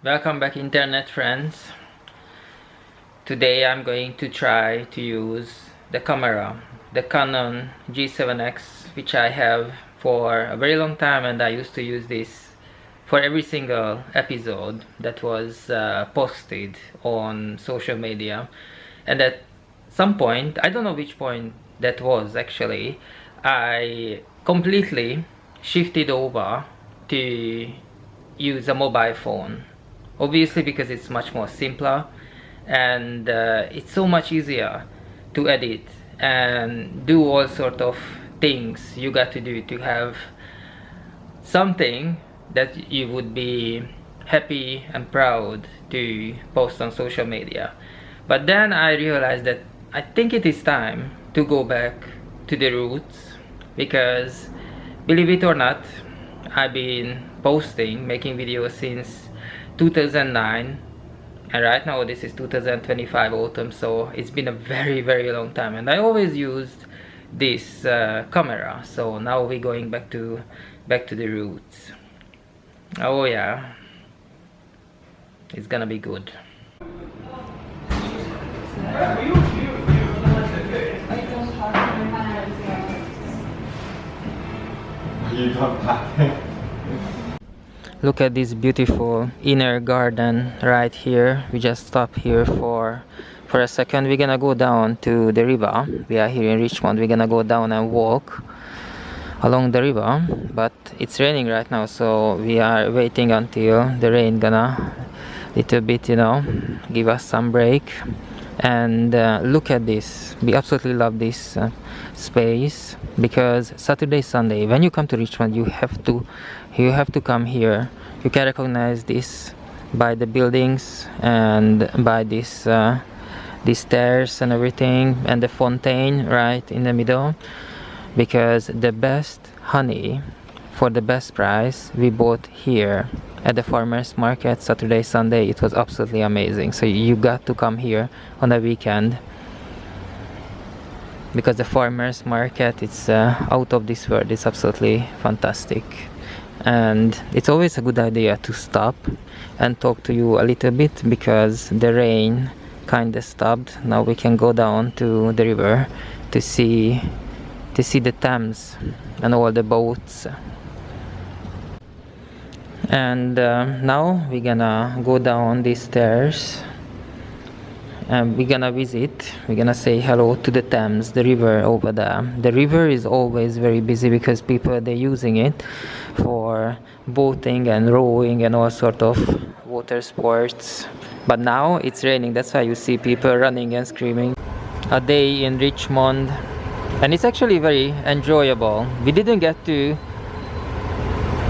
Welcome back, internet friends. Today I'm going to try to use the camera, the Canon G7X, which I have for a very long time, and I used to use this for every single episode that was posted on social media. And at some point, I don't know which point that was actually, I completely shifted over to use a mobile phone, obviously because it's much more simpler, and it's so much easier to edit and do all sort of things you got to do to have something that you would be happy and proud to post on social media. But then I realized that I think it is time to go back to the roots, because believe it or not, I've been making videos since 2009, and right now this is 2025 autumn, so it's been a very long time, and I always used this camera. So now we're going back to the roots. Oh yeah, it's gonna be good. You don't have Look at this beautiful inner garden right here. We just stop here for a second. We're gonna go down to the river. We are here in Richmond. We're gonna go down and walk along the river, but it's raining right now, so we are waiting until the rain gonna little bit, give us some break. And look at this. We absolutely love this space, because Saturday, Sunday, when you come to Richmond, you have to come here. You can recognize this by the buildings and by this these stairs and everything, and the fontaine right in the middle, because the best honey for the best price we bought here at the farmers market Saturday, Sunday. It was absolutely amazing. So you got to come here on the weekend, because the farmers market, it's out of this world. It's absolutely fantastic, and it's always a good idea to stop and talk to you a little bit, because the rain kind of stopped. Now we can go down to the river to see the Thames and all the boats. And now we're gonna go down these stairs, and we're gonna say hello to the Thames, the river over there. The river is always very busy, because people, they're using it for boating and rowing and all sort of water sports. But now it's raining, that's why you see people running and screaming. A day in Richmond, and it's actually very enjoyable. We didn't get to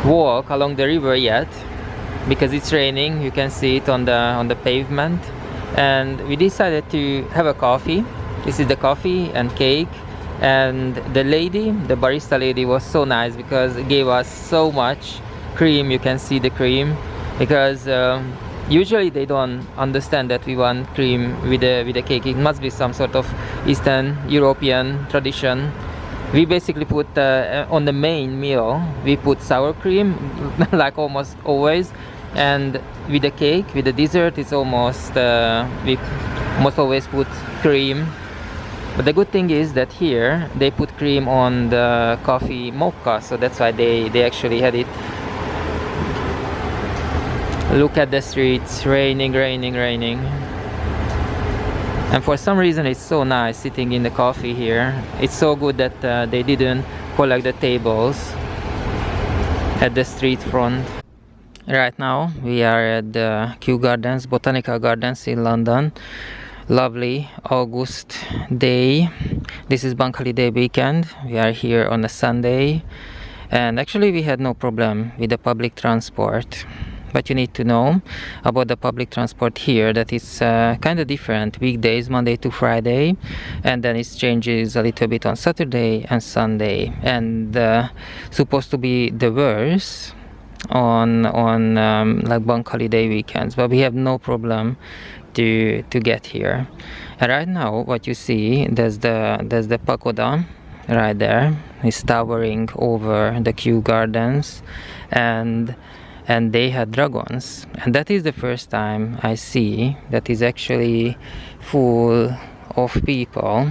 walk along the river yet because it's raining. You can see it on the pavement, and we decided to have a coffee. This is the coffee and cake, and the barista lady was so nice, because it gave us so much cream. You can see the cream, because usually they don't understand that we want cream with the cake. It must be some sort of Eastern European tradition. We basically put on the main meal, we put sour cream like almost always, and with the cake, with the dessert, it's almost we almost always put cream. But the good thing is that here they put cream on the coffee mocha, so that's why they actually had it. Look at the streets, raining. And for some reason it's so nice sitting in the coffee here. It's so good that they didn't collect the tables at the street front. Right now we are at the Kew Gardens, Botanical Gardens in London. Lovely August day. This is bank holiday weekend. We are here on a Sunday, and actually we had no problem with the public transport. But you need to know about the public transport here, that it's kind of different weekdays, Monday to Friday, and then it changes a little bit on Saturday and Sunday, and supposed to be the worst on like bank holiday weekends. But we have no problem to get here. And right now what you see, there's the pagoda right there. It's towering over the Kew Gardens, and and they had dragons, and that is the first time I see that is actually full of people,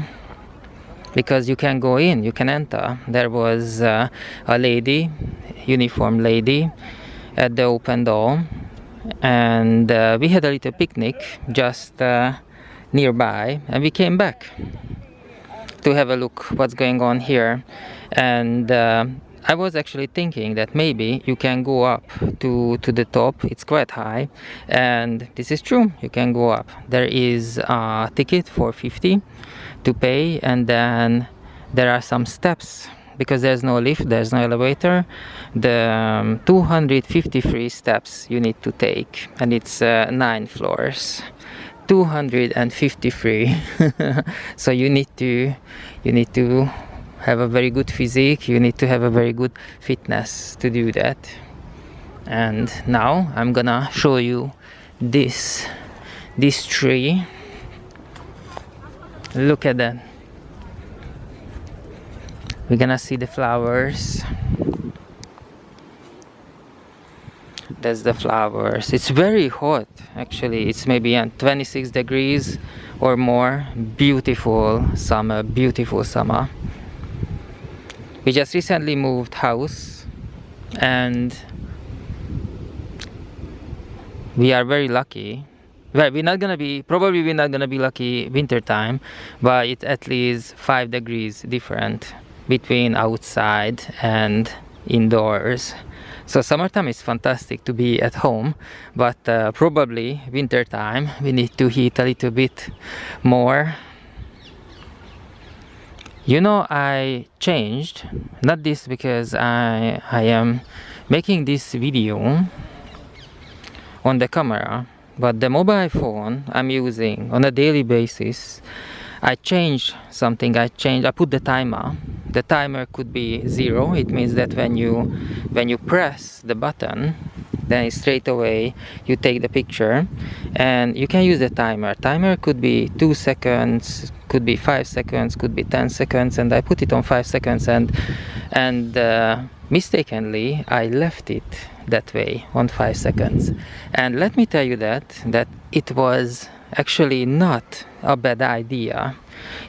because you can go in, you can enter. There was a lady, uniformed lady, at the open door, and we had a little picnic just nearby, and we came back to have a look what's going on here. And I was actually thinking that maybe you can go up to the top. It's quite high, and this is true, you can go up. There is a ticket for 50 to pay, and then there are some steps, because there's no lift, there's no elevator. The 253 steps you need to take, and it's 9 floors. 253. So you need to have a very good physique, you need to have a very good fitness to do that. And now I'm gonna show you this tree. Look at that. We're gonna see the flowers. That's the flowers. It's very hot, actually. It's maybe 26 degrees or more. Beautiful summer, beautiful summer. We just recently moved house, and we are very lucky. Well, we're not gonna be lucky winter time, but it's at least 5 degrees different between outside and indoors. So summertime is fantastic to be at home, but probably winter time we need to heat a little bit more. You know, I changed, not this because I am making this video on the camera, but the mobile phone I'm using on a daily basis. I changed something. I put the timer. The timer could be 0. It means that when you press the button, then straight away you take the picture, and you can use the timer. Timer could be 2 seconds, could be 5 seconds, could be 10 seconds, and I put it on 5 seconds, and mistakenly I left it that way on 5 seconds. And let me tell you that it was actually not a bad idea.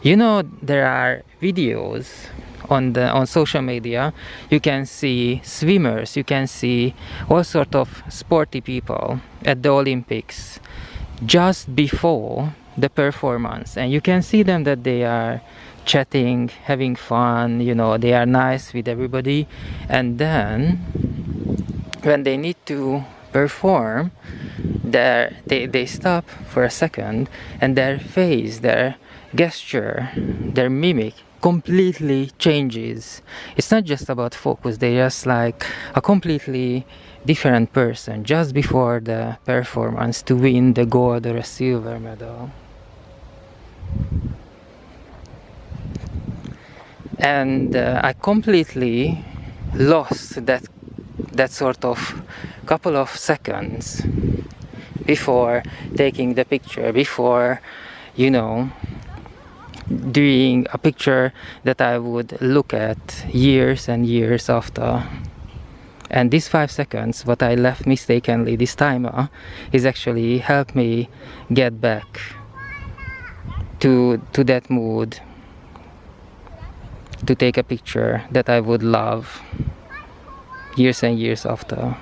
You know, there are videos on social media. You can see swimmers, you can see all sort of sporty people at the Olympics just before the performance, and you can see them that they are chatting, having fun, you know, they are nice with everybody, and then when they need to perform, they stop for a second, and their face, their gesture, their mimic completely changes. It's not just about focus, they're just like a completely different person just before the performance to win the gold or a silver medal. And I completely lost that sort of couple of seconds before taking the picture, before, you know, doing a picture that I would look at years and years after. And these 5 seconds, what I left mistakenly, this timer, is actually helped me get back to that mood, to take a picture that I would love years and years after.